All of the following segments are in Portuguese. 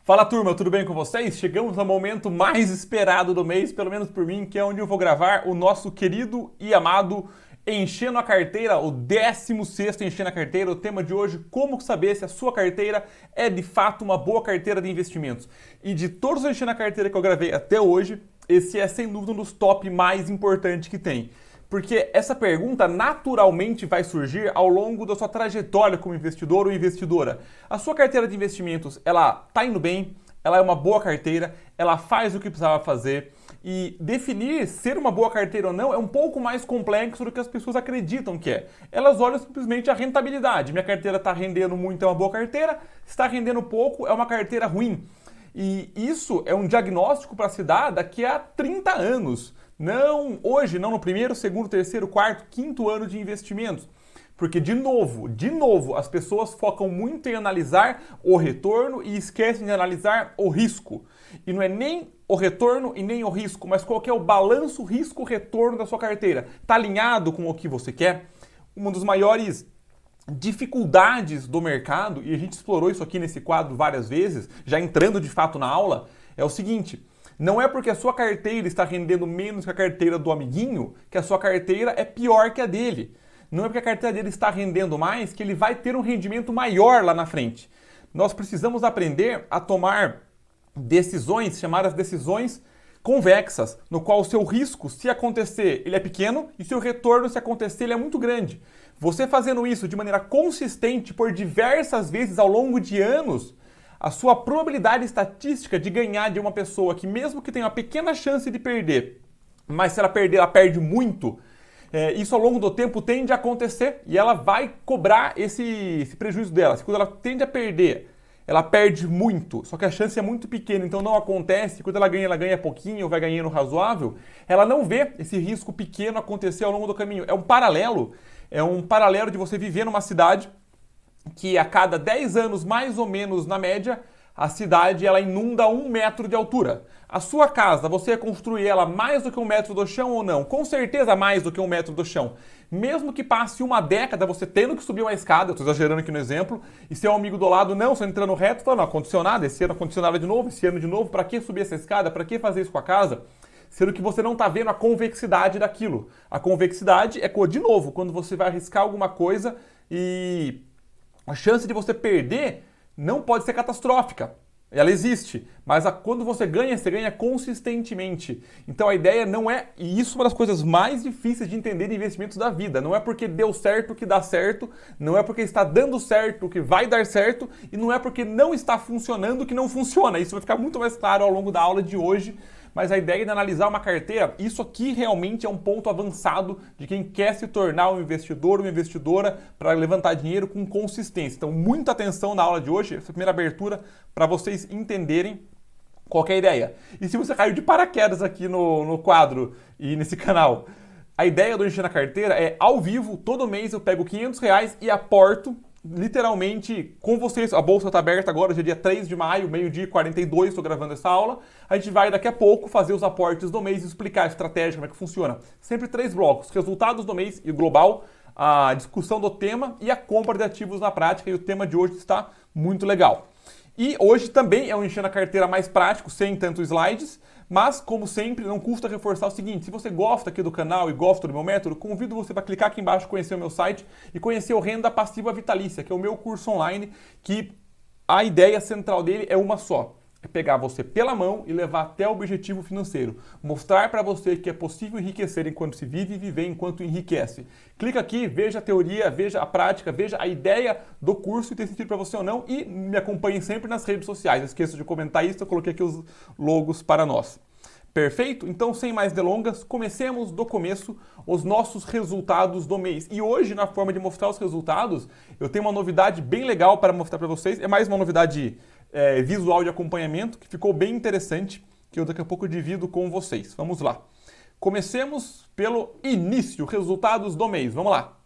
Fala turma, tudo bem com vocês? Chegamos ao momento mais esperado do mês, pelo menos por mim, que é onde eu vou gravar o nosso querido e amado Enchendo a Carteira, o 16º Enchendo a Carteira. O tema de hoje, como saber se a sua carteira é de fato uma boa carteira de investimentos. E de todos os Enchendo a Carteira que eu gravei até hoje, esse é sem dúvida um dos top mais importantes que tem. Porque essa pergunta naturalmente vai surgir ao longo da sua trajetória como investidor ou investidora. A sua carteira de investimentos, ela está indo bem, ela é uma boa carteira, ela faz o que precisava fazer. E definir ser uma boa carteira ou não é um pouco mais complexo do que as pessoas acreditam que é. Elas olham simplesmente a rentabilidade. Minha carteira está rendendo muito, é uma boa carteira. Está rendendo pouco, é uma carteira ruim. E isso é um diagnóstico para se dar daqui a 30 anos. Não hoje, não no primeiro, segundo, terceiro, quarto, quinto ano de investimentos. Porque, de novo, as pessoas focam muito em analisar o retorno e esquecem de analisar o risco. E não é nem o retorno e nem o risco, mas qual que é o balanço risco-retorno da sua carteira. Está alinhado com o que você quer? Uma das maiores dificuldades do mercado, e a gente explorou isso aqui nesse quadro várias vezes, já entrando de fato na aula, é o seguinte: não é porque a sua carteira está rendendo menos que a carteira do amiguinho que a sua carteira é pior que a dele. Não é porque a carteira dele está rendendo mais que ele vai ter um rendimento maior lá na frente. Nós precisamos aprender a tomar decisões, chamadas decisões convexas, no qual o seu risco, se acontecer, ele é pequeno e seu retorno, se acontecer, ele é muito grande. Você fazendo isso de maneira consistente por diversas vezes ao longo de anos, a sua probabilidade estatística de ganhar de uma pessoa que, mesmo que tenha uma pequena chance de perder, mas se ela perder, ela perde muito, isso ao longo do tempo tende a acontecer e ela vai cobrar esse prejuízo dela. Quando ela tende a perder, ela perde muito, só que a chance é muito pequena, então não acontece. Quando ela ganha pouquinho, ou vai ganhando razoável, ela não vê esse risco pequeno acontecer ao longo do caminho. É um paralelo de você viver numa cidade que a cada 10 anos, mais ou menos na média, a cidade ela inunda 1 metro de altura. A sua casa, você ia construir ela mais do que 1 metro do chão ou não? Com certeza mais do que 1 metro do chão. Mesmo que passe uma década você tendo que subir uma escada, eu estou exagerando aqui no exemplo, e seu amigo do lado, não, você entrando reto, falando, ar-condicionado, esse ano ar-condicionado de novo, esse ano de novo, para que subir essa escada, para que fazer isso com a casa? Sendo que você não está vendo a convexidade daquilo. A convexidade é, de novo, quando você vai arriscar alguma coisa e a chance de você perder não pode ser catastrófica. Ela existe, mas quando você ganha consistentemente. Então a ideia não é, e isso é uma das coisas mais difíceis de entender de investimentos da vida, não é porque deu certo que dá certo, não é porque está dando certo que vai dar certo, e não é porque não está funcionando que não funciona. Isso vai ficar muito mais claro ao longo da aula de hoje. Mas a ideia de analisar uma carteira, isso aqui realmente é um ponto avançado de quem quer se tornar um investidor ou uma investidora para levantar dinheiro com consistência. Então, muita atenção na aula de hoje, essa primeira abertura, para vocês entenderem qual que é a ideia. E se você caiu de paraquedas aqui no quadro e nesse canal, a ideia do Enchendo a Carteira é, ao vivo, todo mês eu pego R$500 e aporto literalmente com vocês. A bolsa está aberta agora, hoje é dia 3 de maio, meio-dia e 42, estou gravando essa aula. A gente vai daqui a pouco fazer os aportes do mês e explicar a estratégia, como é que funciona. Sempre 3 blocos: resultados do mês e global, a discussão do tema e a compra de ativos na prática. E o tema de hoje está muito legal. E hoje também é um Enchendo a Carteira mais prático, sem tantos slides, mas, como sempre, não custa reforçar o seguinte: se você gosta aqui do canal e gosta do meu método, convido você para clicar aqui embaixo, conhecer o meu site e conhecer o Renda Passiva Vitalícia, que é o meu curso online, que a ideia central dele é uma só: é pegar você pela mão e levar até o objetivo financeiro. Mostrar para você que é possível enriquecer enquanto se vive e viver enquanto enriquece. Clica aqui, veja a teoria, veja a prática, veja a ideia do curso e tem sentido para você ou não. E me acompanhem sempre nas redes sociais. Não esqueça de comentar isso, eu coloquei aqui os logos para nós. Perfeito? Então, sem mais delongas, comecemos do começo os nossos resultados do mês. E hoje, na forma de mostrar os resultados, eu tenho uma novidade bem legal para mostrar para vocês. É mais uma novidade visual de acompanhamento, que ficou bem interessante, que eu daqui a pouco divido com vocês. Vamos lá. Comecemos pelo início, resultados do mês. Vamos lá.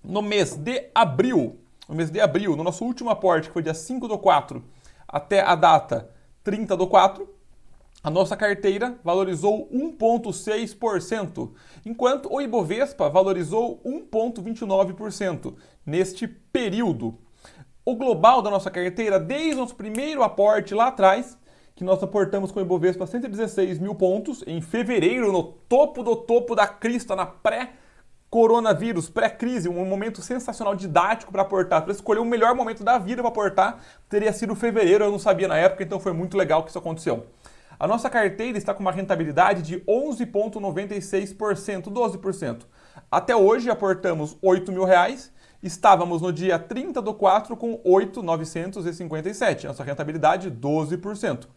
No mês de abril, no nosso último aporte, que foi dia 5/4, até a data 30/4, a nossa carteira valorizou 1,6%, enquanto o Ibovespa valorizou 1,29% neste período. O global da nossa carteira, desde o nosso primeiro aporte lá atrás, que nós aportamos com o Ibovespa 116 mil pontos, em fevereiro, no topo do topo da crista, na pré-coronavírus, pré-crise, um momento sensacional didático para aportar, para escolher o melhor momento da vida para aportar, teria sido fevereiro, eu não sabia na época, então foi muito legal que isso aconteceu. A nossa carteira está com uma rentabilidade de 11,96%, 12%. Até hoje aportamos R$ 8.000, estávamos no dia 30/4 com 8.957, nossa rentabilidade 12%.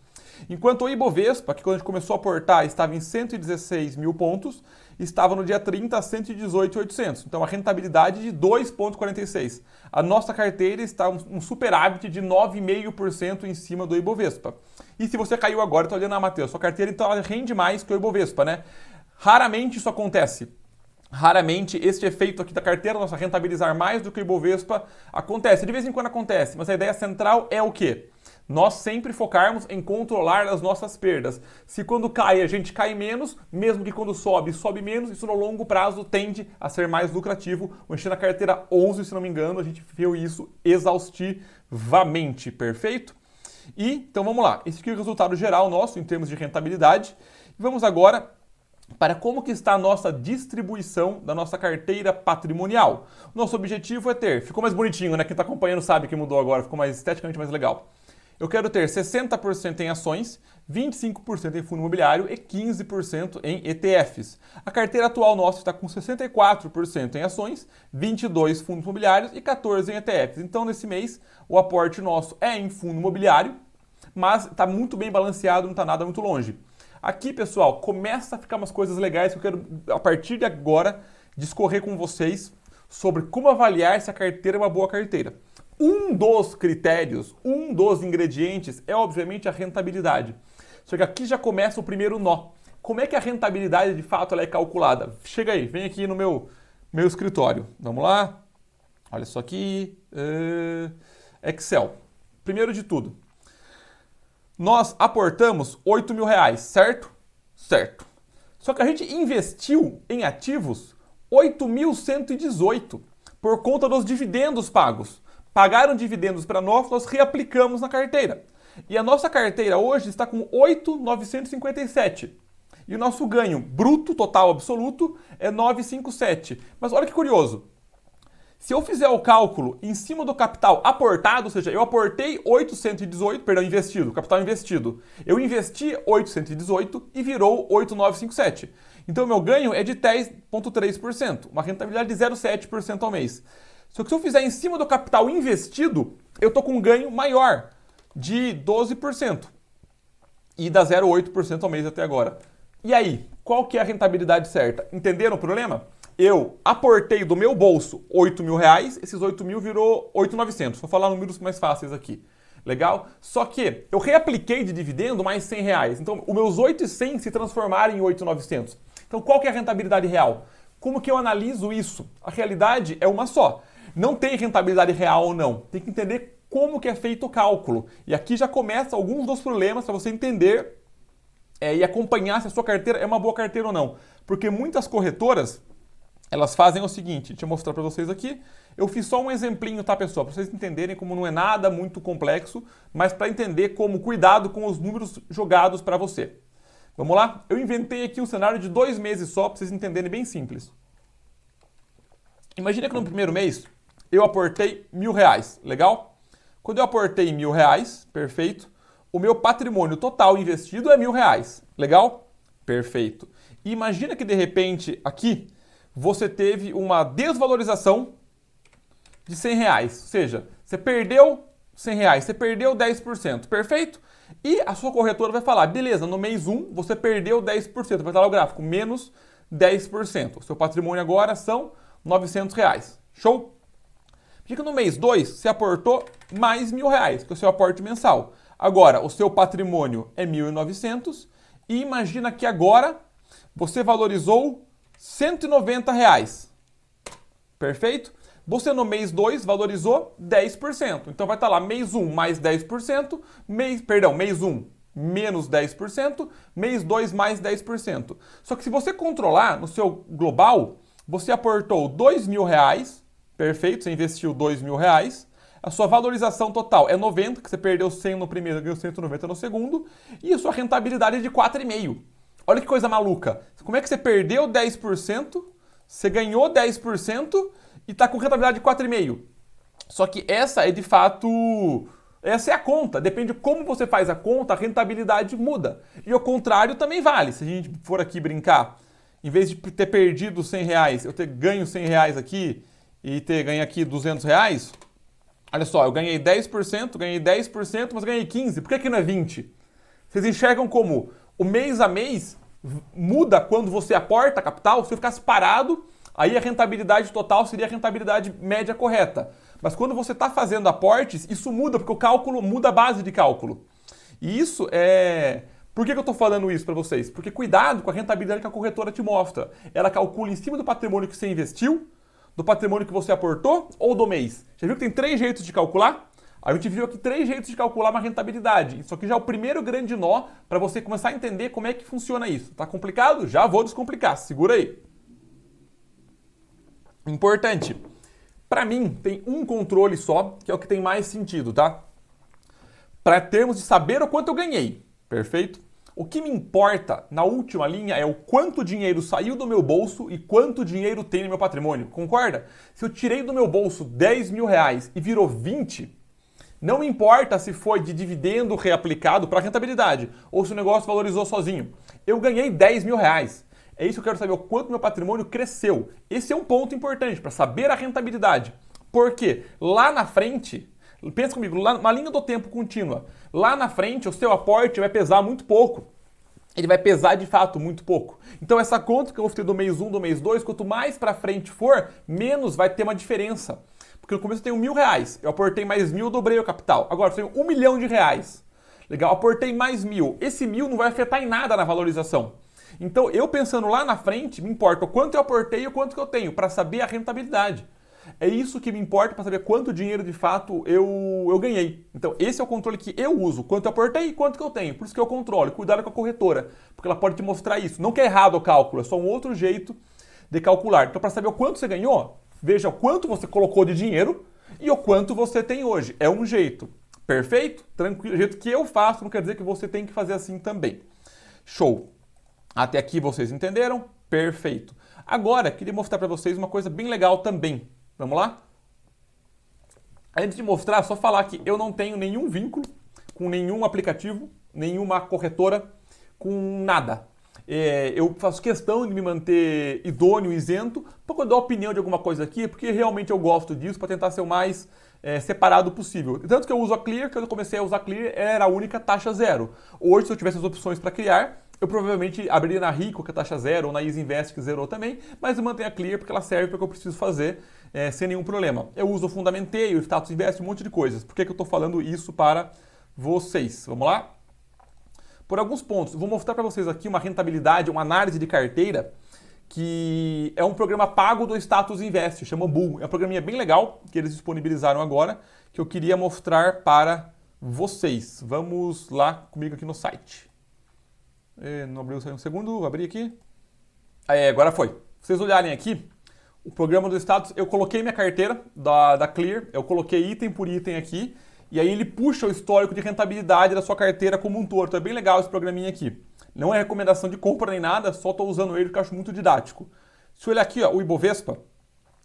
Enquanto o Ibovespa, que quando a gente começou a aportar estava em 116 mil pontos, estava no dia 30 a 118.800. Então a rentabilidade de 2,46. A nossa carteira está um superávit de 9,5% em cima do Ibovespa. E se você caiu agora, está olhando, Matheus, sua carteira então ela rende mais que o Ibovespa, né? Raramente isso acontece. Raramente este efeito aqui da carteira, nossa rentabilizar mais do que o Ibovespa, acontece. De vez em quando acontece, mas a ideia central é o quê? Nós sempre focarmos em controlar as nossas perdas. Se quando cai a gente cai menos, mesmo que quando sobe, sobe menos, isso no longo prazo tende a ser mais lucrativo. O Enchendo a Carteira 11, se não me engano, a gente viu isso exaustivamente, perfeito? E, então vamos lá, esse aqui é o resultado geral nosso em termos de rentabilidade. Vamos agora para como que está a nossa distribuição da nossa carteira patrimonial. Nosso objetivo é ter, ficou mais bonitinho, né? Quem está acompanhando sabe que mudou agora, ficou mais esteticamente mais legal. Eu quero ter 60% em ações, 25% em fundo imobiliário e 15% em ETFs. A carteira atual nossa está com 64% em ações, 22% fundos imobiliários e 14% em ETFs. Então, nesse mês, o aporte nosso é em fundo imobiliário, mas está muito bem balanceado, não está nada muito longe. Aqui, pessoal, começa a ficar umas coisas legais que eu quero, a partir de agora, discorrer com vocês sobre como avaliar se a carteira é uma boa carteira. Um dos critérios, um dos ingredientes é, obviamente, a rentabilidade. Só que aqui já começa o primeiro nó. Como é que a rentabilidade, de fato, ela é calculada? Chega aí, vem aqui no meu escritório. Vamos lá? Olha só aqui. Excel. Primeiro de tudo, nós aportamos R$ 8.000, certo? Certo. Só que a gente investiu em ativos 8.118 por conta dos dividendos pagos. Pagaram dividendos para nós reaplicamos na carteira. E a nossa carteira hoje está com 8.957. E o nosso ganho bruto, total, absoluto, é 957. Mas olha que curioso. Se eu fizer o cálculo em cima do capital aportado, ou seja, eu aportei 818, perdão, investido, capital investido. Eu investi 818 e virou 8.957. Então o meu ganho é de 10,3%, uma rentabilidade de 0,7% ao mês. Só que se eu fizer em cima do capital investido, eu estou com um ganho maior, de 12%. E dá 0,8% ao mês até agora. E aí, qual que é a rentabilidade certa? Entenderam o problema? Eu aportei do meu bolso R$ 8.000, esses 8.000 virou 8.900. Vou falar números mais fáceis aqui. Legal? Só que eu reapliquei de dividendo mais R$ 100. Então, os meus 8.100 se transformaram em 8.900. Então, qual que é a rentabilidade real? Como que eu analiso isso? A realidade é uma só. Não tem rentabilidade real ou não. Tem que entender como que é feito o cálculo. E aqui já começa alguns dos problemas para você entender e acompanhar se a sua carteira é uma boa carteira ou não. Porque muitas corretoras, elas fazem o seguinte, deixa eu mostrar para vocês aqui. Eu fiz só um exemplinho, tá, pessoal? Para vocês entenderem como não é nada muito complexo, mas para entender como cuidado com os números jogados para você. Vamos lá? Eu inventei aqui um cenário de 2 meses só, para vocês entenderem, bem simples. Imagina que no primeiro mês eu aportei R$ 1.000, legal? Quando eu aportei R$ 1.000, perfeito, o meu patrimônio total investido é R$ 1.000, legal? Perfeito. E imagina que de repente aqui você teve uma desvalorização de R$ 100, ou seja, você perdeu R$ 100, você perdeu 10%, perfeito? E a sua corretora vai falar, beleza, no mês 1 você perdeu 10%, vai estar lá o gráfico, menos 10%. O seu patrimônio agora são R$ 900, show? Fica no mês 2, você aportou mais R$ 1.000, que é o seu aporte mensal. Agora, o seu patrimônio é 1.900 e imagina que agora você valorizou R$ 190. Perfeito? Você no mês 2 valorizou 10%. Então vai estar lá mês 1 mais 10%, mês 1 menos 10%, mês 2 mais 10%. Só que se você controlar no seu global, você aportou R$ 2.000, perfeito, você investiu R$ 2.000, a sua valorização total é 90, que você perdeu 100 no primeiro, ganhou 190 no segundo, e a sua rentabilidade é de 4,5%. Olha que coisa maluca. Como é que você perdeu 10%, você ganhou 10% e está com rentabilidade de 4,5%? Só que essa é de fato... Essa é a conta. Depende de como você faz a conta, a rentabilidade muda. E o contrário também vale. Se a gente for aqui brincar, em vez de ter perdido R$ 100, eu ter ganho R$ 100 aqui e ter ganho aqui R$ 200, olha só, eu ganhei 10%, mas ganhei 15%. Por que não é 20%? Vocês enxergam como o mês a mês muda quando você aporta capital? Se eu ficasse parado, aí a rentabilidade total seria a rentabilidade média correta. Mas quando você está fazendo aportes, isso muda, porque o cálculo muda a base de cálculo. E isso é... Por que eu estou falando isso para vocês? Porque cuidado com a rentabilidade que a corretora te mostra. Ela calcula em cima do patrimônio que você investiu, do patrimônio que você aportou ou do mês. Já viu que tem 3 jeitos de calcular? A gente viu aqui 3 jeitos de calcular uma rentabilidade. Isso aqui já é o primeiro grande nó para você começar a entender como é que funciona isso. Tá complicado? Já vou descomplicar. Segura aí. Importante. Para mim, tem um controle só, que é o que tem mais sentido, tá? Para termos de saber o quanto eu ganhei, perfeito? O que me importa na última linha é o quanto dinheiro saiu do meu bolso e quanto dinheiro tem no meu patrimônio, concorda? Se eu tirei do meu bolso R$ 10.000 e virou 20, não me importa se foi de dividendo reaplicado para rentabilidade ou se o negócio valorizou sozinho. Eu ganhei R$ 10.000. É isso que eu quero saber, o quanto meu patrimônio cresceu. Esse é um ponto importante para saber a rentabilidade. Porque lá na frente, pensa comigo, lá uma linha do tempo contínua, lá na frente o seu aporte vai pesar muito pouco. Ele vai pesar de fato muito pouco. Então essa conta que eu vou ter do mês 1, do mês 2, quanto mais para frente for, menos vai ter uma diferença. Porque no começo eu tenho R$ 1.000, eu aportei mais 1.000, eu dobrei o capital. Agora eu tenho R$ 1 milhão. Legal, aportei mais 1.000. Esse 1.000 não vai afetar em nada na valorização. Então, eu pensando lá na frente, me importa o quanto eu aportei e o quanto que eu tenho, para saber a rentabilidade. É isso que me importa para saber quanto dinheiro de fato eu ganhei. Então, esse é o controle que eu uso, quanto eu aportei e quanto que eu tenho. Por isso que eu controlo. Cuidado com a corretora, porque ela pode te mostrar isso. Não que é errado o cálculo, é só um outro jeito de calcular. Então, para saber o quanto você ganhou, veja o quanto você colocou de dinheiro e o quanto você tem hoje. É um jeito. Perfeito? Tranquilo. O jeito que eu faço não quer dizer que você tem que fazer assim também. Show! Até aqui vocês entenderam? Perfeito. Agora, queria mostrar para vocês uma coisa bem legal também. Vamos lá? Antes de mostrar, só falar que eu não tenho nenhum vínculo com nenhum aplicativo, nenhuma corretora, com nada. Eu faço questão de me manter idôneo, isento, para dar opinião de alguma coisa aqui, porque realmente eu gosto disso, para tentar ser o mais separado possível. Tanto que eu uso a Clear, quando eu comecei a usar a Clear, era a única taxa zero. Hoje, se eu tivesse as opções para criar, eu provavelmente abriria na Rico, que é taxa zero, ou na Easy Invest, que zerou também, mas eu mantenho a Clear porque ela serve para o que eu preciso fazer sem nenhum problema. Eu uso o Fundamenteio, o Status Invest, um monte de coisas. Por que eu estou falando isso para vocês? Vamos lá? Por alguns pontos, vou mostrar para vocês aqui uma rentabilidade, uma análise de carteira, que é um programa pago do Status Invest, chama Bull. É um programinha bem legal, que eles disponibilizaram agora, que eu queria mostrar para vocês. Vamos lá comigo aqui no site. Não abriu só um segundo, vou abrir aqui. Agora foi. Se vocês olharem aqui, o programa do status, eu coloquei minha carteira da Clear, eu coloquei item por item aqui, e aí ele puxa o histórico de rentabilidade da sua carteira como um todo. Então é bem legal esse programinha aqui. Não é recomendação de compra nem nada, só estou usando ele porque eu acho muito didático. Se eu olhar aqui, ó, o Ibovespa,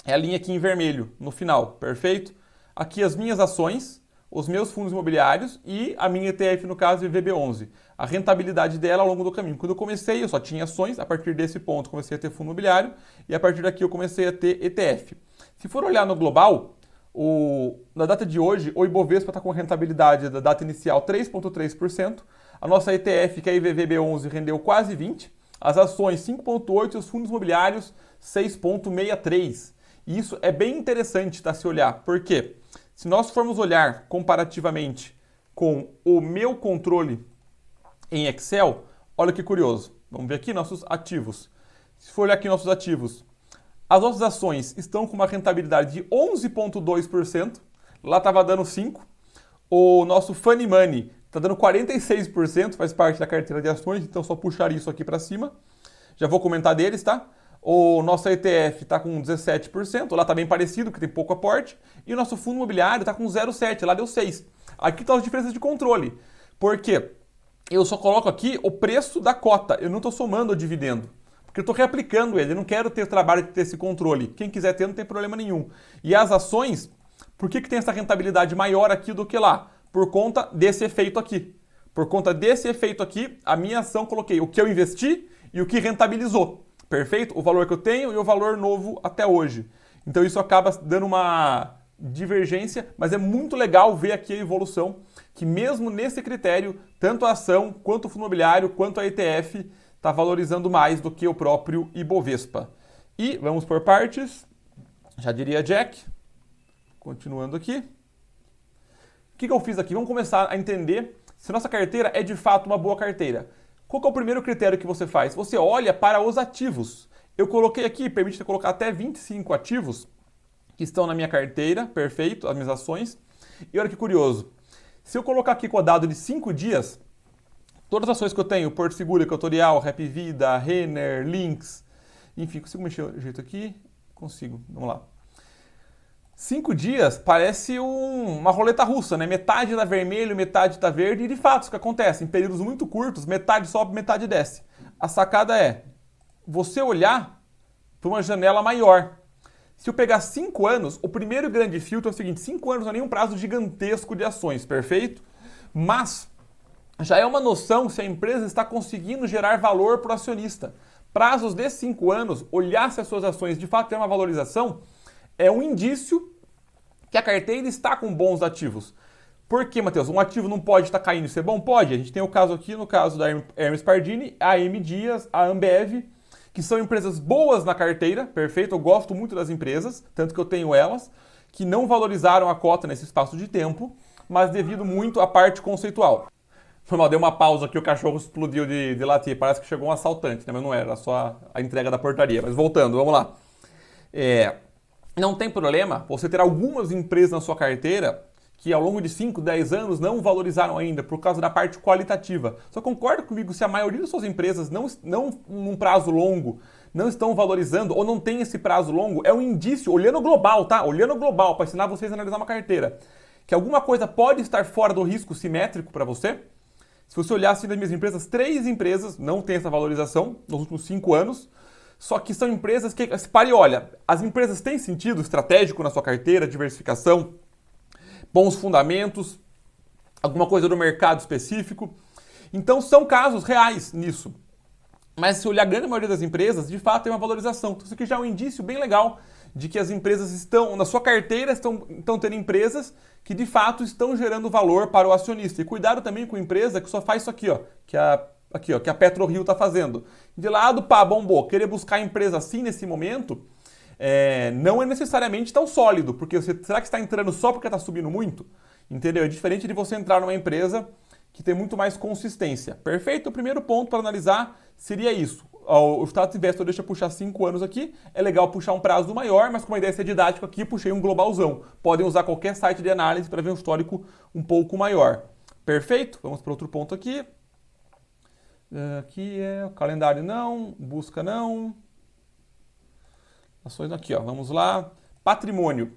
é a linha aqui em vermelho, no final, perfeito? Aqui as minhas ações, os meus fundos imobiliários e a minha ETF, no caso, VB11. A rentabilidade dela ao longo do caminho. Quando eu comecei, eu só tinha ações, a partir desse ponto comecei a ter fundo imobiliário e a partir daqui eu comecei a ter ETF. Se for olhar no global, na data de hoje, o Ibovespa está com a rentabilidade da data inicial 3,3%, a nossa ETF, que é a IVVB11, rendeu quase 20%, as ações 5,8% e os fundos imobiliários 6,63%. E isso é bem interessante, tá, se olhar, porque se nós formos olhar comparativamente com o meu controle em Excel, olha que curioso. Vamos ver aqui nossos ativos. Se for olhar aqui nossos ativos, as nossas ações estão com uma rentabilidade de 11,2%. Lá estava dando 5%. O nosso Funny Money Está dando 46%, faz parte da carteira de ações, então só puxar isso aqui para cima. Já vou comentar deles, tá? O nosso ETF está com 17%, lá está bem parecido, que tem pouco aporte. E o nosso fundo imobiliário está com 0,7%, lá deu 6%. Aqui estão as diferenças de controle. Por quê? Eu só coloco aqui o preço da cota, eu não estou somando o dividendo. Porque eu estou reaplicando ele, eu não quero ter o trabalho de ter esse controle. Quem quiser ter, não tem problema nenhum. E as ações, por que tem essa rentabilidade maior aqui do que lá? Por conta desse efeito aqui. Por conta desse efeito aqui, a minha ação coloquei o que eu investi e o que rentabilizou. Perfeito? O valor que eu tenho e o valor novo até hoje. Então isso acaba dando uma divergência, mas é muito legal ver aqui a evolução, que mesmo nesse critério, tanto a ação, quanto o fundo imobiliário, quanto a ETF, está valorizando mais do que o próprio Ibovespa. E vamos por partes, já diria Jack, continuando aqui. O que eu fiz aqui? Vamos começar a entender se nossa carteira é de fato uma boa carteira. Qual que é o primeiro critério que você faz? Você olha para os ativos. Eu coloquei aqui, permite colocar até 25 ativos que estão na minha carteira, perfeito, as minhas ações. E olha que curioso, se eu colocar aqui com o dado de 5 dias, todas as ações que eu tenho, Porto Seguro, Equatorial, Rap Vida, Renner, Lynx, enfim, consigo mexer o jeito aqui? Consigo, vamos lá. 5 dias parece uma roleta russa, né? Metade tá vermelho, metade tá verde, e de fato isso que acontece, em períodos muito curtos, metade sobe, metade desce. A sacada é você olhar para uma janela maior. Se eu pegar 5 anos, o primeiro grande filtro é o seguinte, 5 anos não é nenhum prazo gigantesco de ações, perfeito? Mas já é uma noção se a empresa está conseguindo gerar valor para o acionista. Prazos de 5 anos, olhar se as suas ações de fato têm uma valorização, é um indício que a carteira está com bons ativos. Por que, Matheus? Um ativo não pode estar caindo e ser bom? Pode. A gente tem o caso aqui, no caso da Hermes Pardini, a AM Dias, a Ambev, que são empresas boas na carteira, perfeito? Eu gosto muito das empresas, tanto que eu tenho elas, que não valorizaram a cota nesse espaço de tempo, mas devido muito à parte conceitual. Foi mal, deu uma pausa aqui, o cachorro explodiu de latir, parece que chegou um assaltante, né? Mas não era só a entrega da portaria. Mas voltando, vamos lá. Não tem problema você ter algumas empresas na sua carteira que ao longo de 5, 10 anos não valorizaram ainda por causa da parte qualitativa. Só concorda comigo se a maioria das suas empresas não num prazo longo não estão valorizando ou não tem esse prazo longo, é um indício, olhando global, tá? Olhando global, para ensinar vocês a analisar uma carteira, que alguma coisa pode estar fora do risco simétrico para você. Se você olhar assim nas minhas empresas, 3 empresas não têm essa valorização nos últimos 5 anos, só que são empresas que, pare e olha, as empresas têm sentido estratégico na sua carteira, diversificação, bons fundamentos, alguma coisa do mercado específico. Então são casos reais nisso. Mas se olhar a grande maioria das empresas, de fato tem uma valorização. Então isso aqui já é um indício bem legal de que as empresas estão, na sua carteira, estão tendo empresas que de fato estão gerando valor para o acionista. E cuidado também com empresa que só faz isso aqui, ó, que a PetroRio está fazendo. De lado, pá, bombou. Querer buscar empresa assim nesse momento não é necessariamente tão sólido, porque será que está entrando só porque está subindo muito? Entendeu? É diferente de você entrar numa empresa que tem muito mais consistência. Perfeito? O primeiro ponto para analisar seria isso. O status investor deixa puxar 5 anos aqui, é legal puxar um prazo maior, mas com uma ideia de ser didático aqui, puxei um globalzão. Podem usar qualquer site de análise para ver um histórico um pouco maior. Perfeito? Vamos para outro ponto aqui. Aqui é o calendário não, busca não. Ações aqui, ó. Vamos lá. Patrimônio.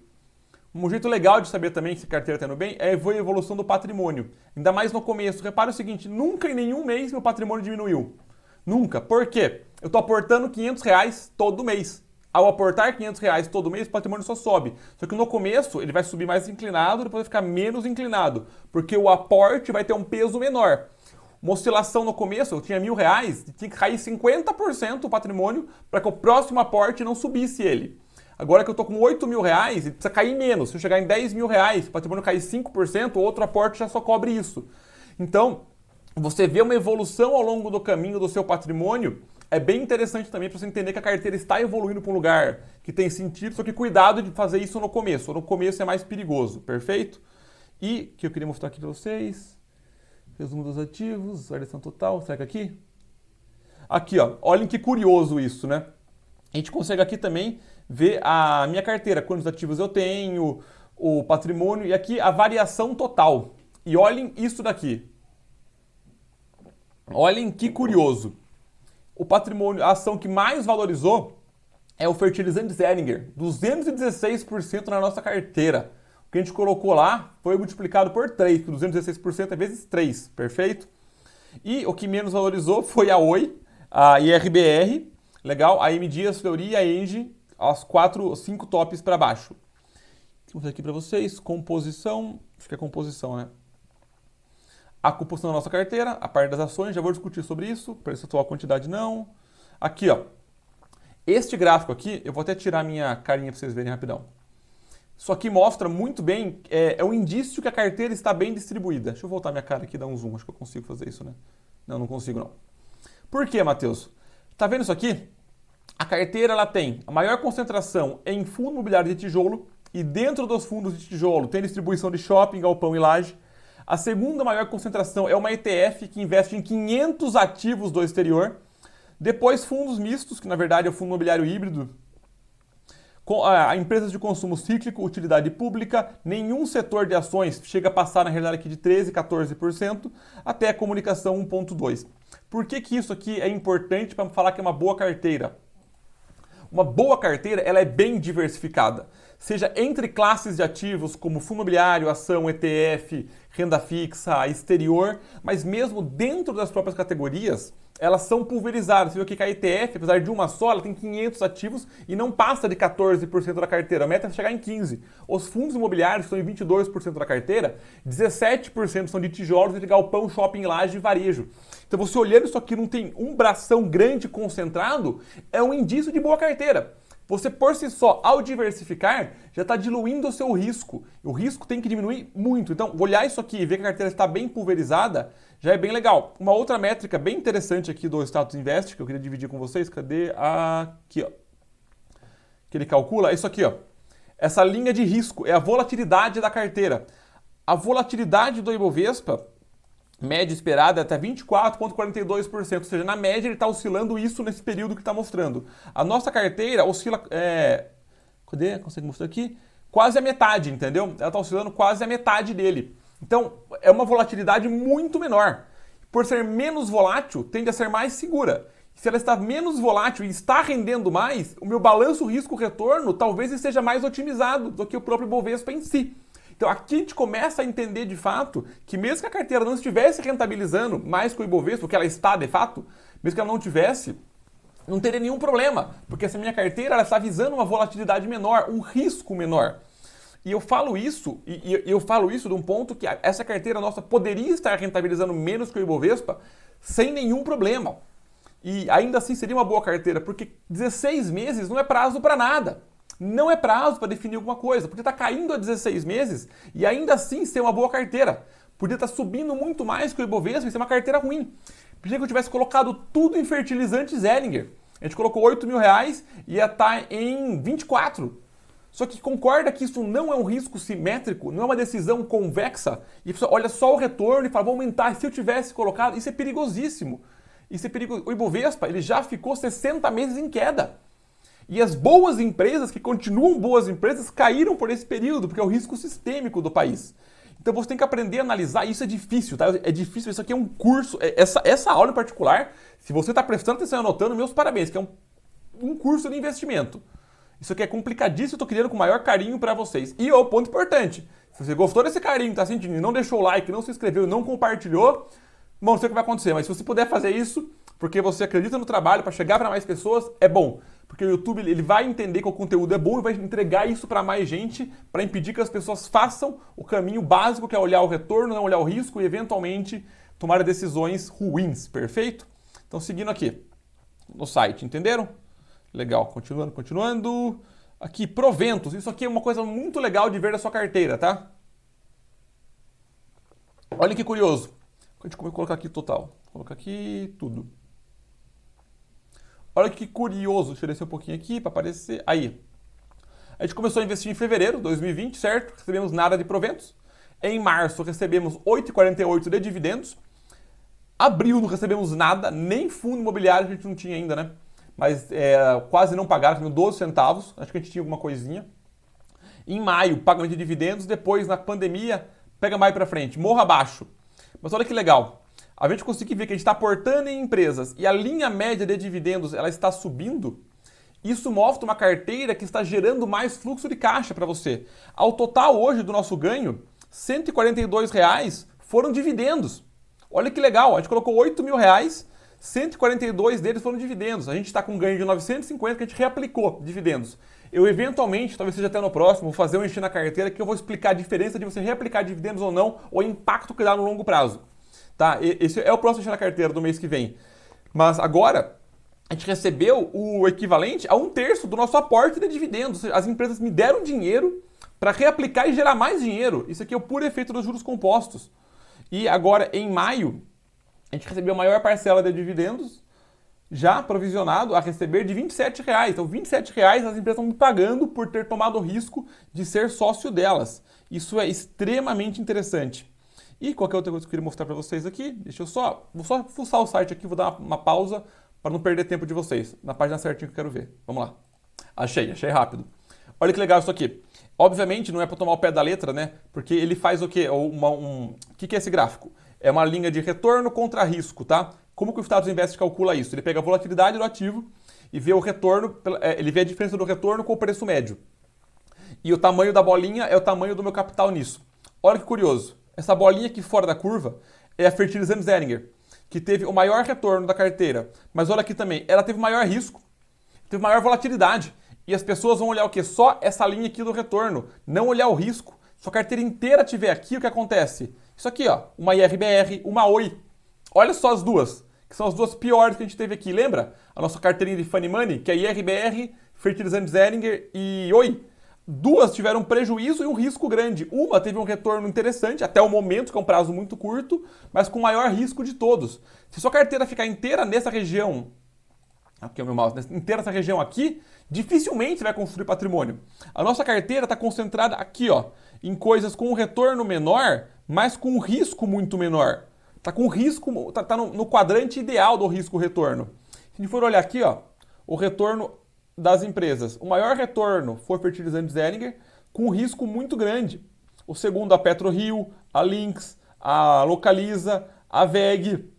Um jeito legal de saber também se a carteira está indo bem é ver a evolução do patrimônio. Ainda mais no começo. Repara o seguinte, nunca em nenhum mês meu patrimônio diminuiu. Nunca. Por quê? Eu estou aportando R$500 todo mês. Ao aportar R$500 todo mês, o patrimônio só sobe. Só que no começo ele vai subir mais inclinado, depois vai ficar menos inclinado. Porque o aporte vai ter um peso menor. Uma oscilação no começo, eu tinha R$1.000, tinha que cair 50% o patrimônio para que o próximo aporte não subisse ele. Agora que eu estou com R$8.000, ele precisa cair menos. Se eu chegar em R$10.000, o patrimônio cair 5%, o outro aporte já só cobre isso. Então, você vê uma evolução ao longo do caminho do seu patrimônio, é bem interessante também para você entender que a carteira está evoluindo para um lugar que tem sentido, só que cuidado de fazer isso no começo. No começo é mais perigoso, perfeito? E que eu queria mostrar aqui para vocês, resumo dos ativos, variação total, será que aqui? Aqui, ó, olhem que curioso isso, né? A gente consegue aqui também ver a minha carteira, quantos ativos eu tenho, o patrimônio e aqui a variação total. E olhem isso daqui. Olhem que curioso. O patrimônio, a ação que mais valorizou é o fertilizante Zeringer, 216% na nossa carteira. O que a gente colocou lá foi multiplicado por 3, que 216% é vezes 3, perfeito? E o que menos valorizou foi a Oi, a IRBR, legal, a M Dias, Fleury, a Engie, as 5 tops para baixo. Vou mostrar aqui para vocês, composição, acho que é composição, né? A composição da nossa carteira, a parte das ações, já vou discutir sobre isso, preço atual, quantidade não. Aqui, ó, este gráfico aqui, eu vou até tirar minha carinha para vocês verem rapidão. Isso aqui mostra muito bem, é um indício que a carteira está bem distribuída. Deixa eu voltar minha cara aqui e dar um zoom, acho que eu consigo fazer isso, né? Não, não consigo não. Por quê, Matheus? Tá vendo isso aqui? A carteira ela tem a maior concentração em fundo imobiliário de tijolo e dentro dos fundos de tijolo tem distribuição de shopping, galpão e laje. A segunda maior concentração é uma ETF que investe em 500 ativos do exterior. Depois fundos mistos, que na verdade é o fundo imobiliário híbrido, a empresas de consumo cíclico, utilidade pública, nenhum setor de ações chega a passar na realidade aqui de 13%, 14%, até a comunicação 1,2%. Por que isso aqui é importante para falar que é uma boa carteira? Uma boa carteira ela é bem diversificada, seja entre classes de ativos como fundo imobiliário, ação, ETF, renda fixa, exterior, mas mesmo dentro das próprias categorias, elas são pulverizadas. Você vê que a ETF, apesar de uma só, ela tem 500 ativos e não passa de 14% da carteira. A meta é chegar em 15%. Os fundos imobiliários estão em 22% da carteira, 17% são de tijolos, de galpão, shopping, laje e varejo. Então você olhando isso aqui, não tem um bração grande concentrado, é um indício de boa carteira. Você, por si só, ao diversificar, já está diluindo o seu risco. O risco tem que diminuir muito. Então, olhar isso aqui e ver que a carteira está bem pulverizada, já é bem legal. Uma outra métrica bem interessante aqui do Status Invest, que eu queria dividir com vocês, cadê? Aqui, ó. Que ele calcula, é isso aqui, ó. Essa linha de risco é a volatilidade da carteira. A volatilidade do Ibovespa, média esperada é até 24,42%, ou seja, na média ele está oscilando isso nesse período que está mostrando. A nossa carteira oscila, cadê? Consegue mostrar aqui? Quase a metade, entendeu? Ela está oscilando quase a metade dele. Então, é uma volatilidade muito menor. Por ser menos volátil, tende a ser mais segura. Se ela está menos volátil e está rendendo mais, o meu balanço risco-retorno talvez esteja mais otimizado do que o próprio Bovespa em si. Então aqui a gente começa a entender de fato que mesmo que a carteira não estivesse rentabilizando mais que o Ibovespa, o que ela está de fato, mesmo que ela não tivesse, não teria nenhum problema, porque essa minha carteira ela está visando uma volatilidade menor, um risco menor. E eu falo isso, eu falo isso de um ponto que essa carteira nossa poderia estar rentabilizando menos que o Ibovespa sem nenhum problema. E ainda assim seria uma boa carteira, porque 16 meses não é prazo para nada. Não é prazo para definir alguma coisa. Podia estar caindo a 16 meses e ainda assim ser uma boa carteira. Podia estar subindo muito mais que o Ibovespa e ser uma carteira ruim. Podia que eu tivesse colocado tudo em fertilizante Zeringer. A gente colocou 8 mil reais e ia estar em 24. Só que concorda que isso não é um risco simétrico, não é uma decisão convexa. E olha só o retorno e fala, vou aumentar. Se eu tivesse colocado, isso é perigosíssimo. Isso é perigoso. O Ibovespa ele já ficou 60 meses em queda. E as boas empresas, que continuam boas empresas, caíram por esse período, porque é o risco sistêmico do país. Então você tem que aprender a analisar, isso é difícil, tá? É difícil, isso aqui é um curso, essa aula em particular, se você está prestando atenção e anotando, meus parabéns, que é um curso de investimento. Isso aqui é complicadíssimo, eu estou criando com o maior carinho para vocês. E o ponto importante, se você gostou desse carinho, está sentindo, não deixou o like, não se inscreveu, não compartilhou, não sei o que vai acontecer, mas se você puder fazer isso, porque você acredita no trabalho para chegar para mais pessoas, é bom. Porque o YouTube ele vai entender que o conteúdo é bom e vai entregar isso para mais gente para impedir que as pessoas façam o caminho básico, que é olhar o retorno, não olhar o risco e eventualmente tomar decisões ruins, perfeito? Então seguindo aqui no site, entenderam? Legal, continuando. Aqui, proventos, isso aqui é uma coisa muito legal de ver da sua carteira, tá? Olha que curioso. A gente vai colocar aqui total, vou colocar aqui tudo. Olha que curioso, deixa eu descer um pouquinho aqui para aparecer. Aí, a gente começou a investir em fevereiro de 2020, certo? Recebemos nada de proventos. Em março recebemos 8,48 de dividendos. Abril não recebemos nada, nem fundo imobiliário a gente não tinha ainda, né? Mas quase não pagaram, recebemos 12 centavos, acho que a gente tinha alguma coisinha. Em maio, pagamento de dividendos, depois na pandemia, pega mais para frente, morra abaixo. Mas olha que legal. a gente conseguir ver que a gente está aportando em empresas e a linha média de dividendos ela está subindo, isso mostra uma carteira que está gerando mais fluxo de caixa para você. Ao total hoje do nosso ganho, R$ 142 foram dividendos. Olha que legal, a gente colocou R$ 8.000, 142 deles foram dividendos. A gente está com um ganho de 950 que a gente reaplicou dividendos. Eu eventualmente, talvez seja até no próximo, vou fazer um encher na carteira que eu vou explicar a diferença de você reaplicar dividendos ou não, ou o impacto que dá no longo prazo. Tá? Esse é o próximo encher na carteira do mês que vem. Mas agora, a gente recebeu o equivalente a 1/3 do nosso aporte de dividendos. As empresas me deram dinheiro para reaplicar e gerar mais dinheiro. Isso aqui é o puro efeito dos juros compostos. E agora, em maio, a gente recebeu a maior parcela de dividendos, já provisionado a receber de R$ 27. Então, R$ 27 as empresas estão me pagando por ter tomado o risco de ser sócio delas. Isso é extremamente interessante. E qualquer outra coisa que eu queria mostrar para vocês aqui, vou só fuçar o site aqui, vou dar uma pausa para não perder tempo de vocês. Na página certinha que eu quero ver. Vamos lá. Achei rápido. Olha que legal isso aqui. Obviamente não é para tomar o pé da letra, né? Porque ele faz o quê? O que é esse gráfico? É uma linha de retorno contra risco, tá? Como que o Status Invest calcula isso? Ele pega a volatilidade do ativo e vê o retorno, ele vê a diferença do retorno com o preço médio. E o tamanho da bolinha é o tamanho do meu capital nisso. Olha que curioso. Essa bolinha aqui fora da curva é a Fertilizantes Ehringer, que teve o maior retorno da carteira. Mas olha aqui também, ela teve maior risco, teve maior volatilidade. E as pessoas vão olhar o quê? Só essa linha aqui do retorno, não olhar o risco. Se a carteira inteira tiver aqui, o que acontece? Isso aqui, ó, uma IRBR, uma Oi. Olha só as duas, que são as duas piores que a gente teve aqui. Lembra? A nossa carteirinha de Funny Money, que é IRBR, Fertilizantes Ehringer e Oi. Duas tiveram um prejuízo e um risco grande. Uma teve um retorno interessante, até o momento, que é um prazo muito curto, mas com o maior risco de todos. Se sua carteira ficar inteira nessa região, aqui é o meu mouse, inteira nessa região aqui, dificilmente você vai construir patrimônio. A nossa carteira está concentrada aqui, ó, em coisas com um retorno menor, mas com um risco muito menor. Está com risco, tá no quadrante ideal do risco-retorno. Se a gente for olhar aqui, ó, o retorno das empresas. O maior retorno foi Fertilizantes Ehringer, com um risco muito grande. O segundo, a PetroRio, a Lynx, a Localiza, a VEG.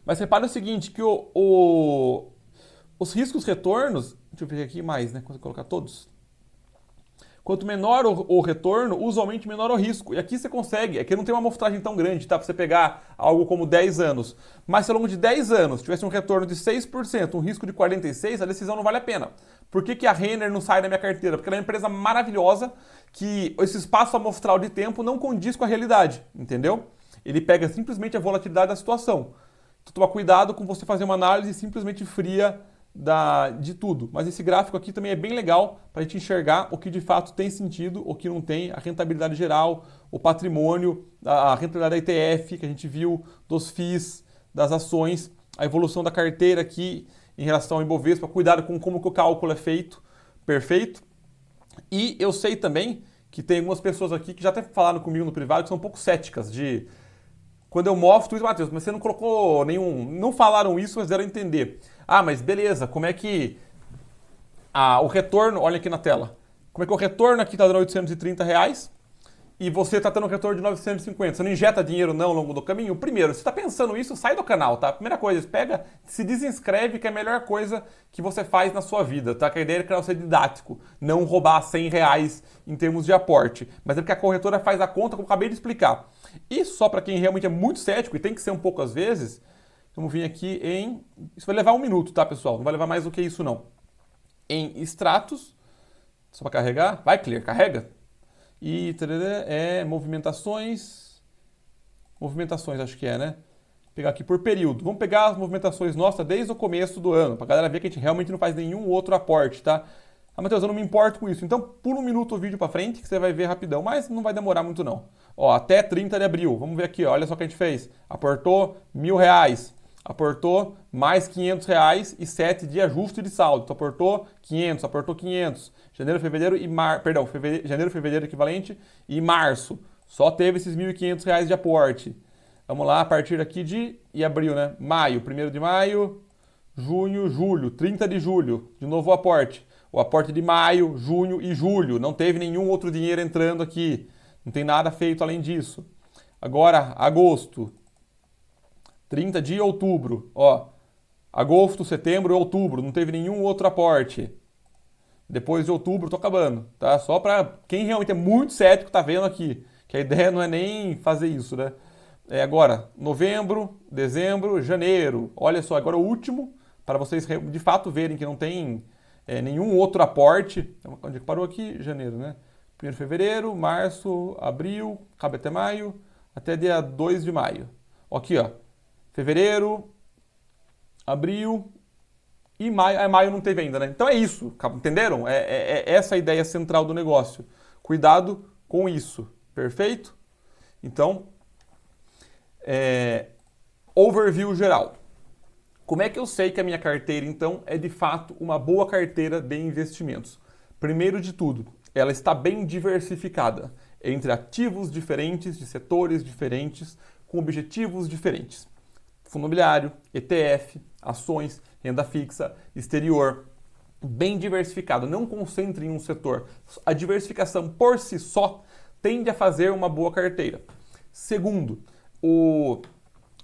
Mas repare o seguinte, que os riscos-retornos, deixa eu ver aqui mais, né? Quando eu colocar todos. Quanto menor o retorno, usualmente menor o risco. E aqui você consegue, é que não tem uma amostragem tão grande, tá? Para você pegar algo como 10 anos. Mas se ao longo de 10 anos tivesse um retorno de 6%, um risco de 46%, a decisão não vale a pena. Por que a Renner não sai da minha carteira? Porque ela é uma empresa maravilhosa que esse espaço amostral de tempo não condiz com a realidade, entendeu? Ele pega simplesmente a volatilidade da situação. Então toma cuidado com você fazer uma análise simplesmente fria de tudo. Mas esse gráfico aqui também é bem legal para a gente enxergar o que de fato tem sentido, o que não tem, a rentabilidade geral, o patrimônio, a rentabilidade da ETF que a gente viu, dos FIIs, das ações, a evolução da carteira aqui em relação ao Ibovespa, cuidado com como que o cálculo é feito, perfeito. E eu sei também que tem algumas pessoas aqui que já até falaram comigo no privado que são um pouco céticas de... Quando eu mostro isso, Matheus, mas você não colocou nenhum... Não falaram isso, mas deram a entender. Ah, mas beleza, como é que o retorno... Olha aqui na tela. Como é que o retorno aqui está dando R$830 e você está tendo um retorno de 950? Você não injeta dinheiro não ao longo do caminho? Primeiro, se está pensando isso, sai do canal, tá? Primeira coisa, pega, se desinscreve, que é a melhor coisa que você faz na sua vida, tá? Que a ideia é que ser didático, não roubar R$100 em termos de aporte. Mas é porque a corretora faz a conta, como eu acabei de explicar. E só para quem realmente é muito cético, e tem que ser um pouco às vezes, vamos vir aqui em... Isso vai levar 1 minuto, tá, pessoal? Não vai levar mais do que isso, não. Em extratos, só para carregar, vai, Clear, carrega. E movimentações, acho que é, né? Vou pegar aqui por período. Vamos pegar as movimentações nossas desde o começo do ano, para a galera ver que a gente realmente não faz nenhum outro aporte, tá? Ah, Matheus, eu não me importo com isso. Então, pula 1 minuto o vídeo para frente, que você vai ver rapidão, mas não vai demorar muito, não. Ó, até 30 de abril. Vamos ver aqui, ó, olha só o que a gente fez. Aportou R$1.000. Aportou mais R$500 e 7 de ajuste de saldo. Então, aportou 500, aportou 500. Janeiro, fevereiro e janeiro, fevereiro equivalente e março. Só teve esses R$1.500 de aporte. Vamos lá, a partir aqui e abril, né? Maio, 1º de maio, junho, julho, 30 de julho. De novo o aporte. O aporte de maio, junho e julho. Não teve nenhum outro dinheiro entrando aqui. Não tem nada feito além disso. Agora, agosto. 30 de outubro, ó. Agosto, setembro, outubro, não teve nenhum outro aporte. Depois de outubro, tô acabando, tá? Só para quem realmente é muito cético tá vendo aqui, que a ideia não é nem fazer isso, né? Agora, novembro, dezembro, janeiro. Olha só, agora o último, para vocês de fato verem que não tem nenhum outro aporte. Então, onde é que parou aqui? Janeiro, né? 1º de fevereiro, março, abril, cabe até maio, até dia 2 de maio. Aqui, ó. Fevereiro, abril e maio. Maio não teve ainda, né? Então é isso, entenderam? É essa a ideia central do negócio. Cuidado com isso, perfeito? Então, overview geral. Como é que eu sei que a minha carteira, então, é de fato uma boa carteira de investimentos? Primeiro de tudo, ela está bem diversificada entre ativos diferentes, de setores diferentes, com objetivos diferentes. Fundo imobiliário, ETF, ações, renda fixa, exterior, bem diversificado. Não concentre em um setor. A diversificação por si só tende a fazer uma boa carteira. Segundo,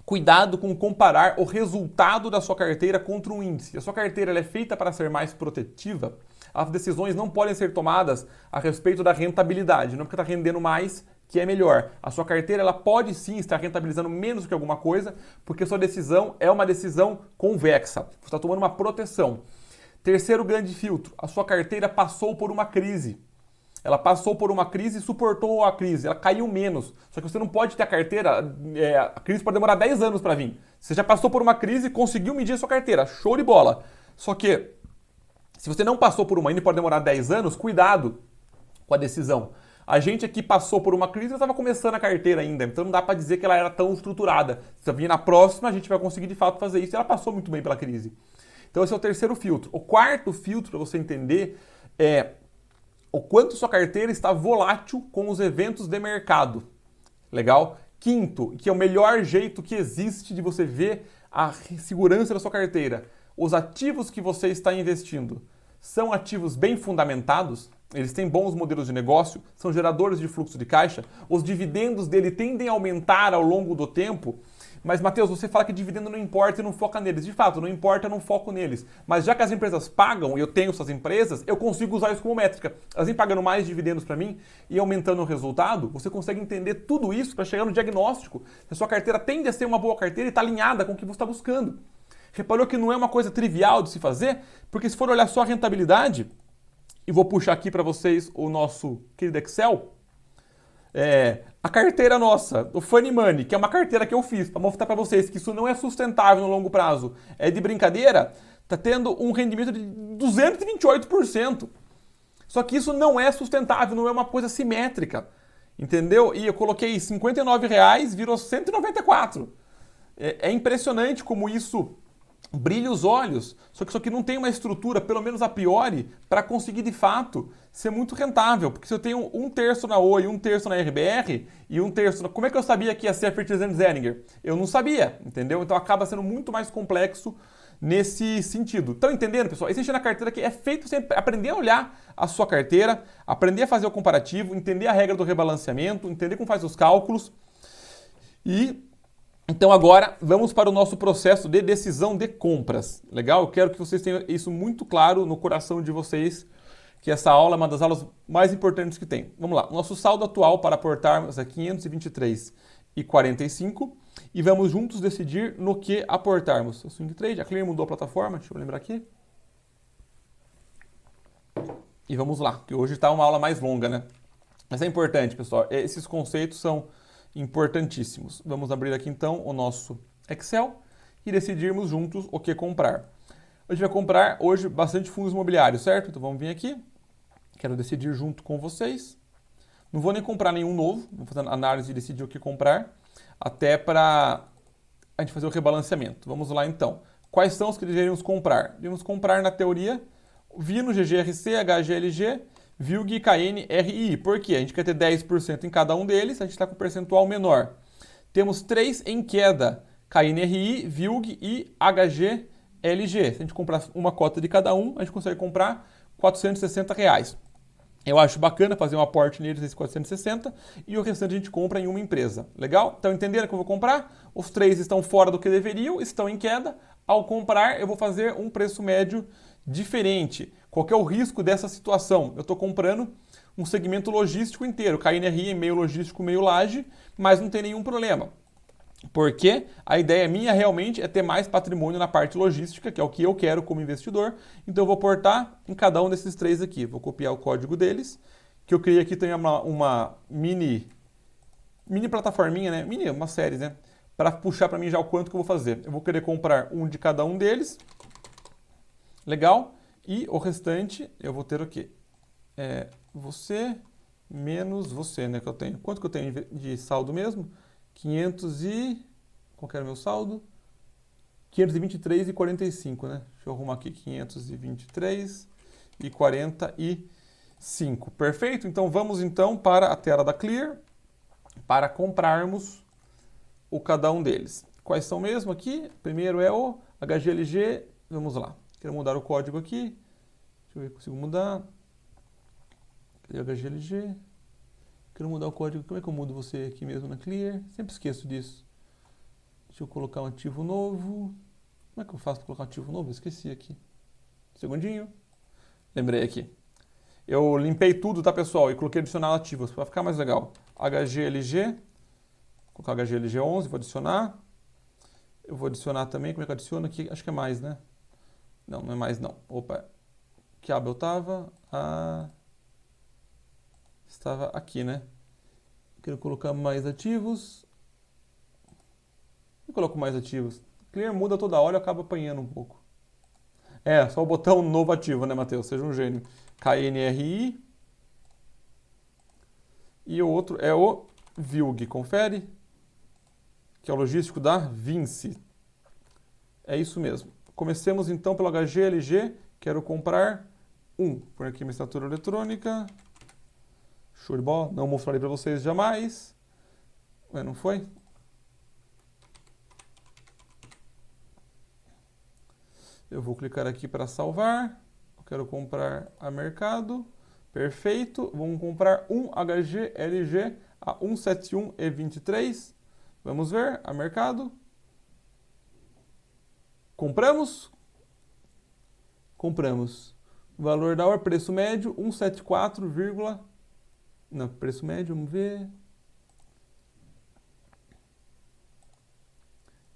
cuidado com comparar o resultado da sua carteira contra um índice. A sua carteira ela é feita para ser mais protetiva. As decisões não podem ser tomadas a respeito da rentabilidade. Não é porque está rendendo mais que é melhor. A sua carteira ela pode sim estar rentabilizando menos do que alguma coisa, porque a sua decisão é uma decisão convexa. Você está tomando uma proteção. Terceiro grande filtro, a sua carteira passou por uma crise. Ela passou por uma crise e suportou a crise, ela caiu menos. Só que você não pode ter a carteira, a crise pode demorar 10 anos para vir. Você já passou por uma crise e conseguiu medir a sua carteira, show de bola. Só que, se você não passou por uma ainda e pode demorar 10 anos, cuidado com a decisão. A gente aqui passou por uma crise e estava começando a carteira ainda, então não dá para dizer que ela era tão estruturada. Se vir na próxima, a gente vai conseguir de fato fazer isso e ela passou muito bem pela crise. Então esse é o terceiro filtro. O quarto filtro para você entender é o quanto sua carteira está volátil com os eventos de mercado. Legal? Quinto, que é o melhor jeito que existe de você ver a segurança da sua carteira. Os ativos que você está investindo são ativos bem fundamentados? Eles têm bons modelos de negócio? São geradores de fluxo de caixa? Os dividendos dele tendem a aumentar ao longo do tempo? Mas, Matheus, você fala que dividendo não importa e não foca neles. De fato, não importa, eu não foco neles. Mas já que as empresas pagam, e eu tenho essas empresas, eu consigo usar isso como métrica. Elas vêm pagando mais dividendos para mim e aumentando o resultado, você consegue entender tudo isso para chegar no diagnóstico. Se a sua carteira tende a ser uma boa carteira e está alinhada com o que você está buscando. Reparou que não é uma coisa trivial de se fazer? Porque se for olhar só a rentabilidade, e vou puxar aqui para vocês o nosso querido Excel, a carteira nossa, o Funny Money, que é uma carteira que eu fiz para mostrar para vocês que isso não é sustentável no longo prazo, é de brincadeira, está tendo um rendimento de 228%. Só que isso não é sustentável, não é uma coisa simétrica, entendeu? E eu coloquei R$59, virou 194. É impressionante como isso brilha os olhos, só que isso aqui não tem uma estrutura, pelo menos a priori, para conseguir de fato ser muito rentável. Porque se eu tenho 1/3 na Oi, 1/3 na RBR e 1/3 na... Como é que eu sabia que ia ser a Fertilizantes Zeringer? Eu não sabia, entendeu? Então acaba sendo muito mais complexo nesse sentido. Estão entendendo, pessoal? Esse Enchendo a Carteira aqui é feito sempre aprender a olhar a sua carteira, aprender a fazer o comparativo, entender a regra do rebalanceamento, entender como faz os cálculos e... Então agora vamos para o nosso processo de decisão de compras. Legal? Eu quero que vocês tenham isso muito claro no coração de vocês, que essa aula é uma das aulas mais importantes que tem. Vamos lá. Nosso saldo atual para aportarmos é 523,45 e vamos juntos decidir no que aportarmos. O Swing Trade, a Clear mudou a plataforma, deixa eu lembrar aqui. E vamos lá, que hoje está uma aula mais longa, né? Mas é importante, pessoal. Esses conceitos são importantíssimos. Vamos abrir aqui então o nosso Excel e decidirmos juntos o que comprar. A gente vai comprar hoje bastante fundos imobiliários, certo? Então vamos vir aqui. Quero decidir junto com vocês. Não vou nem comprar nenhum novo, vou fazer análise e decidir o que comprar, até para a gente fazer o rebalanceamento. Vamos lá então. Quais são os que deveríamos comprar? Devemos comprar na teoria Vino, GGRC, HGLG, VILG, KN, RI. Por quê? A gente quer ter 10% em cada um deles, a gente está com um percentual menor. Temos 3 em queda, KNRI, VILG e HGLG. Se a gente comprar uma cota de cada um, a gente consegue comprar R$460. Eu acho bacana fazer um aporte neles nesse 460 e o restante a gente compra em uma empresa. Legal? Então entenderam que eu vou comprar? Os três estão fora do que deveriam, estão em queda. Ao comprar, eu vou fazer um preço médio diferente. Qual que é o risco dessa situação? Eu estou comprando um segmento logístico inteiro, KNRI, meio logístico, meio laje, mas não tem nenhum problema. Porque a ideia minha realmente é ter mais patrimônio na parte logística, que é o que eu quero como investidor. Então eu vou portar em cada um desses três aqui. Vou copiar o código deles, que eu criei aqui também uma mini plataforminha, né? Uma série, né? Para puxar para mim já o quanto que eu vou fazer. Eu vou querer comprar um de cada um deles. Legal? E o restante eu vou ter o quê? Você menos você, né? Que eu tenho. Quanto que eu tenho de saldo mesmo? 500 e... Qual que era o meu saldo? 523,45, né? Deixa eu arrumar aqui. 523,45. Perfeito? Então vamos então para a tela da Clear para comprarmos o cada um deles. Quais são mesmo aqui? Primeiro é o HGLG. Vamos lá. Quero mudar o código aqui. Deixa eu ver se consigo mudar. Cadê o HGLG? Quero mudar o código. Como é que eu mudo você aqui mesmo na Clear? Sempre esqueço disso. Deixa eu colocar um ativo novo. Como é que eu faço para colocar um ativo novo? Eu esqueci aqui. Segundinho. Lembrei aqui. Eu limpei tudo, tá, pessoal? E coloquei adicionar ativos para ficar mais legal. HGLG. Vou colocar HGLG11, vou adicionar. Eu vou adicionar também. Como é que eu adiciono aqui? Acho que é mais, né? Não, não é mais não. Opa. Que aba eu tava? Estava aqui, né? Quero colocar mais ativos. Eu coloco mais ativos. Clear muda toda hora e acaba apanhando um pouco. Só o botão novo ativo, né, Matheus? Seja um gênio. KNRI. E o outro é o VILG. Confere. Que é o logístico da Vinci. É isso mesmo. Comecemos então pelo HGLG. Quero comprar um. Põe aqui minha assinatura eletrônica. Show de bola. Não mostrarei para vocês jamais. Ué, não foi? Eu vou clicar aqui para salvar. Eu quero comprar a mercado. Perfeito. Vamos comprar um HGLG a 171,23. Vamos ver a mercado. Compramos? Compramos. Valor da hora, preço médio, 174, não, preço médio, vamos ver.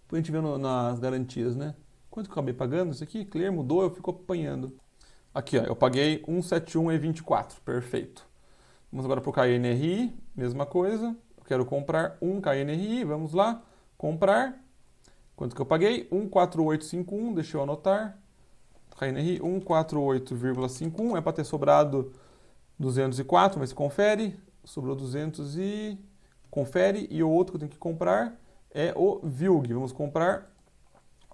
Depois a gente vê nas garantias, né? Quanto que eu acabei pagando isso aqui? Clear mudou, eu fico apanhando. Aqui, ó, eu paguei 171,24, perfeito. Vamos agora para o KNRI, mesma coisa. Eu quero comprar um KNRI, vamos lá, comprar. Quanto que eu paguei? 148,51, deixa eu anotar. KNRI 148,51, é para ter sobrado 204, mas confere. Sobrou 200 e... Confere. E o outro que eu tenho que comprar é o VILG. Vamos comprar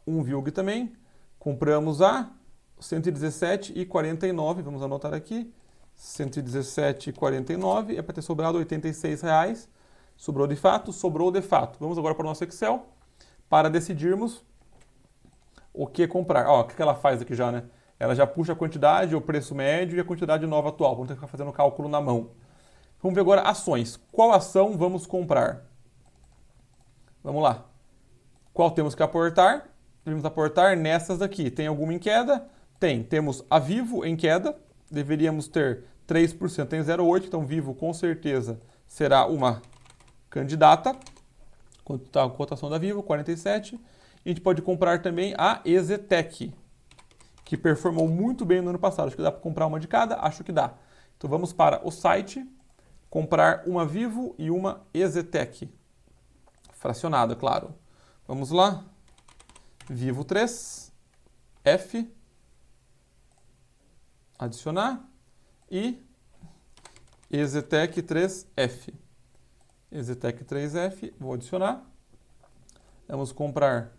um VILG também. Compramos a 117,49. Vamos anotar aqui. 117,49. É para ter sobrado R$ 86,00. Sobrou de fato? Sobrou de fato. Vamos agora para o nosso Excel para decidirmos o que comprar. Ó, o que ela faz aqui já, né? Ela já puxa a quantidade, o preço médio e a quantidade nova atual. Vamos ter que ficar fazendo o cálculo na mão. Vamos ver agora ações. Qual ação vamos comprar? Vamos lá. Qual temos que aportar? Devemos aportar nessas daqui. Tem alguma em queda? Tem. Temos a Vivo em queda. Deveríamos ter 3%. Tem 0,8%. Então, Vivo com certeza será uma candidata. Quanto está a cotação da Vivo? 47. E a gente pode comprar também a EZTEC, que performou muito bem no ano passado. Acho que dá para comprar uma de cada? Acho que dá. Então vamos para o site, comprar uma Vivo e uma EZTEC. Fracionada, claro. Vamos lá. Vivo 3, F, adicionar e EZTEC 3F. EZTEC 3F, vou adicionar. Vamos comprar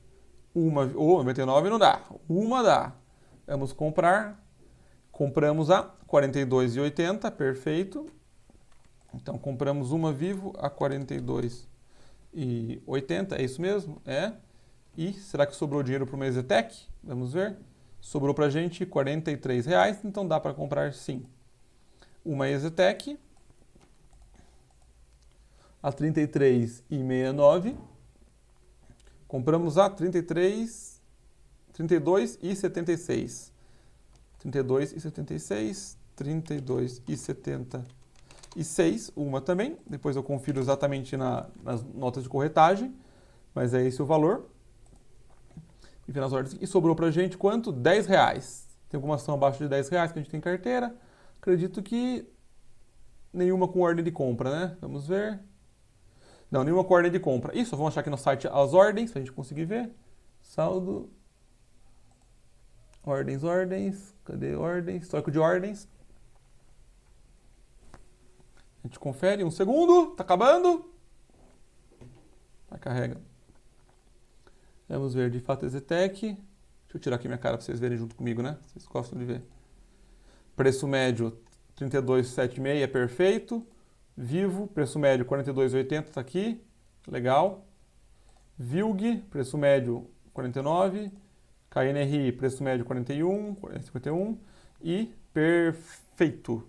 uma, 99 não dá, uma dá. Vamos comprar, compramos a 42,80, perfeito. Então compramos uma Vivo a 42,80, é isso mesmo? É. E será que sobrou dinheiro para uma EZTEC? Vamos ver. Sobrou para a gente R$ 43,00, então dá para comprar sim. uma EZTEC a 33,69. Compramos a 32,76. 32,76, 32,76, uma também. Depois eu confiro exatamente nas notas de corretagem, mas é esse o valor. E nas ordens. E sobrou pra gente quanto? R$10. Tem alguma ação abaixo de R$10 que a gente tem em carteira. Acredito que nenhuma com ordem de compra, né? Vamos ver. Não, nenhuma com ordem de compra. Isso, vamos achar aqui no site as ordens, pra gente conseguir ver. Saldo. Ordens. Cadê ordens? Histórico de ordens. A gente confere. Um segundo. Tá acabando. Vai, carrega. Vamos ver, de fato, EZTEC. Deixa eu tirar aqui minha cara para vocês verem junto comigo, né? Vocês gostam de ver. Preço médio 32,76 é perfeito. Vivo, preço médio 42,80 tá aqui. Legal. VILG, preço médio 49. KNRI, preço médio 41,51. E perfeito.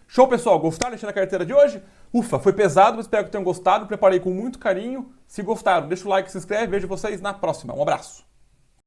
Show, pessoal. Gostaram de mexer na carteira de hoje? Ufa, foi pesado, mas espero que tenham gostado. Preparei com muito carinho. Se gostaram, deixa o like, se inscreve. Vejo vocês na próxima. Um abraço.